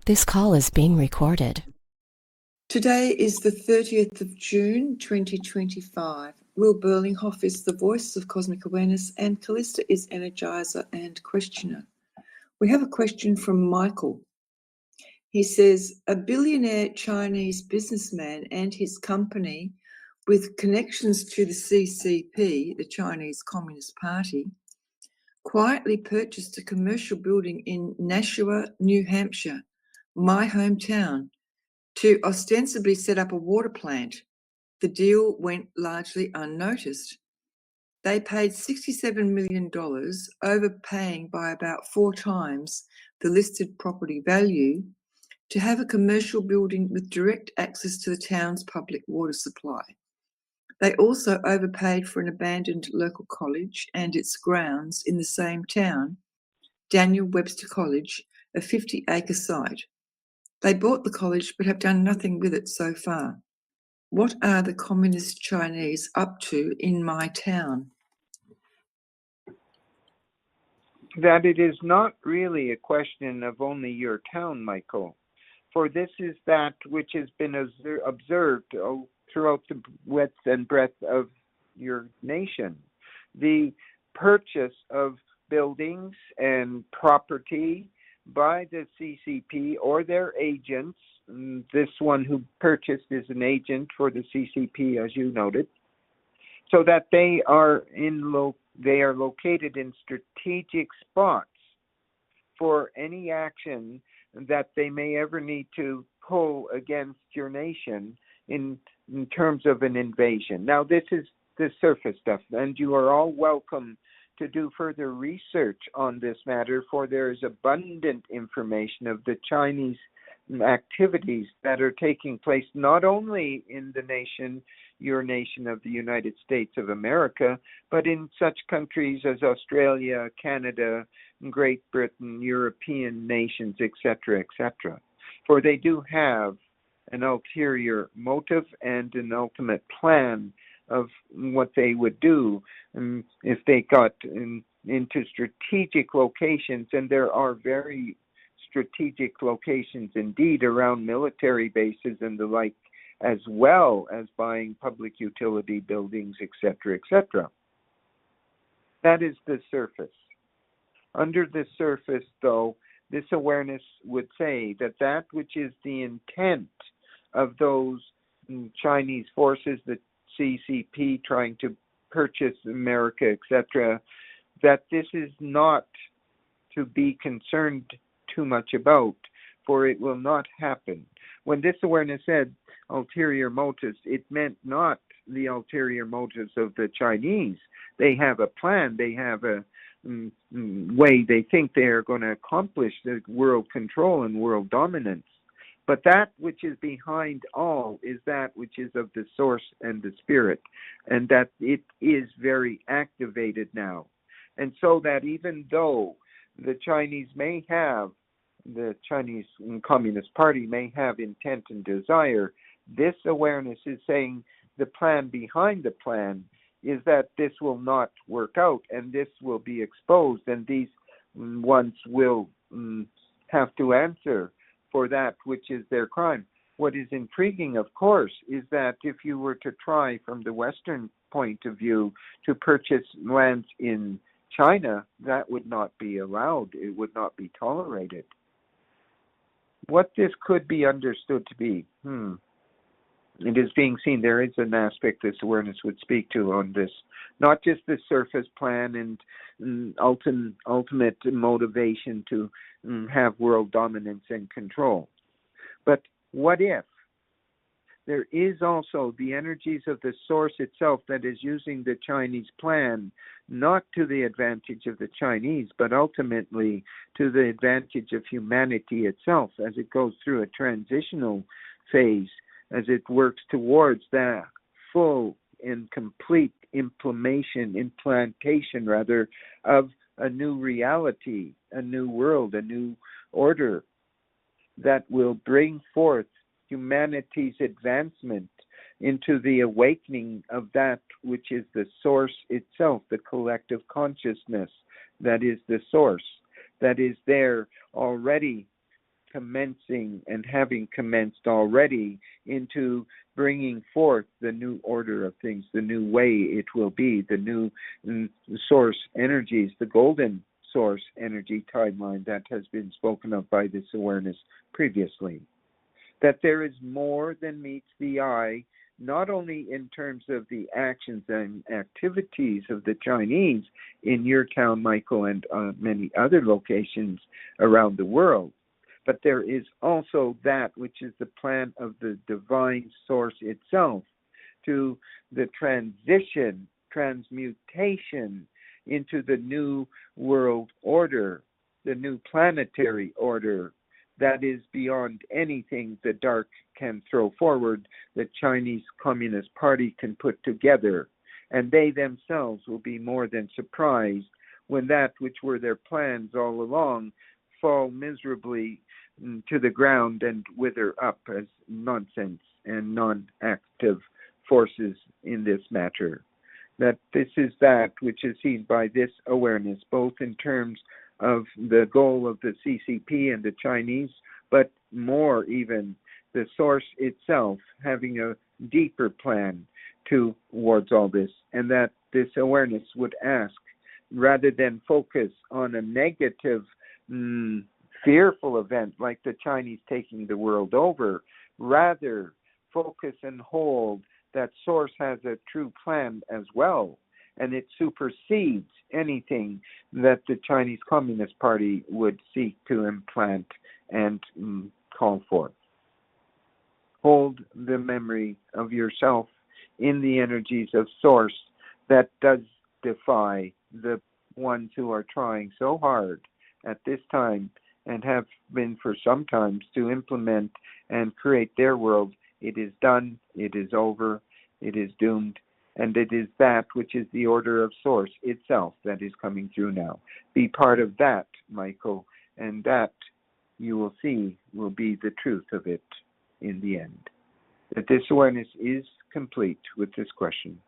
This call is being recorded. Today is the 30th of June, 2025. Will Berlinghof is the voice of cosmic awareness and Callista is energizer and questioner. We have a question from Michael. He says, a billionaire Chinese businessman and his company with connections to the CCP, the Chinese Communist Party, quietly purchased a commercial building in Nashua, New Hampshire, my hometown, to ostensibly set up a water plant. The deal went largely unnoticed. They paid $67 million, overpaying by about 4 times the listed property value, to have a commercial building with direct access to the town's public water supply. They also overpaid for an abandoned local college and its grounds in the same town, Daniel Webster College, a 50-acre site. They bought the college but have done nothing with it so far. What are the communist Chinese up to in my town? That it is not really a question of only your town, Michael, for this is that which has been observed throughout the width and breadth of your nation. The purchase of buildings and property by the CCP or their agents. This one who purchased is an agent for the CCP, as you noted, so that they are located in strategic spots for any action that they may ever need to pull against your nation in terms of an invasion. Now, this is the surface stuff, and you are all welcome to do further research on this matter, for there is abundant information of the Chinese activities that are taking place not only in the nation, your nation of the United States of America, but in such countries as Australia, Canada, Great Britain, European nations, etc., etc. For they do have an ulterior motive and an ultimate plan of what they would do if they got into strategic locations, and there are very strategic locations indeed around military bases and the like, as well as buying public utility buildings, etc., etc. That is the surface. Under the surface, though, this awareness would say that that which is the intent of those Chinese forces, the CCP trying to purchase America, etc., that this is not to be concerned too much about, for it will not happen. When this awareness said ulterior motives, it meant not the ulterior motives of the Chinese. They have a plan, they have a way they think they are going to accomplish the world control and world dominance. But that which is behind all is that which is of the source and the spirit, and that it is very activated now. And so that even though the Chinese Communist Party may have intent and desire, this awareness is saying the plan behind the plan is that this will not work out, and this will be exposed, and these ones will have to answer for that which is their crime. What is intriguing, of course, is that if you were to try from the Western point of view to purchase lands in China, that would not be allowed. It would not be tolerated. What this could be understood to be, it is being seen. There is an aspect this awareness would speak to on this, not just the surface plan and ultimate motivation to have world dominance and control. But what if there is also the energies of the source itself that is using the Chinese plan, not to the advantage of the Chinese, but ultimately to the advantage of humanity itself as it goes through a transitional phase, as it works towards that full and complete implantation of a new reality, a new world, a new order that will bring forth humanity's advancement into the awakening of that which is the source itself, the collective consciousness that is the source, that is there already commencing and having commenced already into bringing forth the new order of things, the new way it will be, the new source energies, the golden source energy timeline that has been spoken of by this awareness previously. That there is more than meets the eye, not only in terms of the actions and activities of the Chinese in your town, Michael, and many other locations around the world, but there is also that which is the plan of the divine source itself to the transition, transmutation into the new world order, the new planetary order that is beyond anything the dark can throw forward, the Chinese Communist Party can put together. And they themselves will be more than surprised when that which were their plans all along fall miserably to the ground and wither up as nonsense and non-active forces in this matter. That this is that which is seen by this awareness, both in terms of the goal of the CCP and the Chinese, but more even the source itself having a deeper plan towards all this, and that this awareness would ask, rather than focus on a negative, fearful event like the Chinese taking the world over, rather focus and hold that source has a true plan as well, and it supersedes anything that the Chinese Communist Party would seek to implant and call forth. Hold the memory of yourself in the energies of source that does defy the ones who are trying so hard at this time and have been for some time to implement and create their world. It is done, it is over, it is doomed, and it is that which is the order of source itself that is coming through now. Be part of that, Michael, and that you will see will be the truth of it in the end. That this awareness is complete with this question.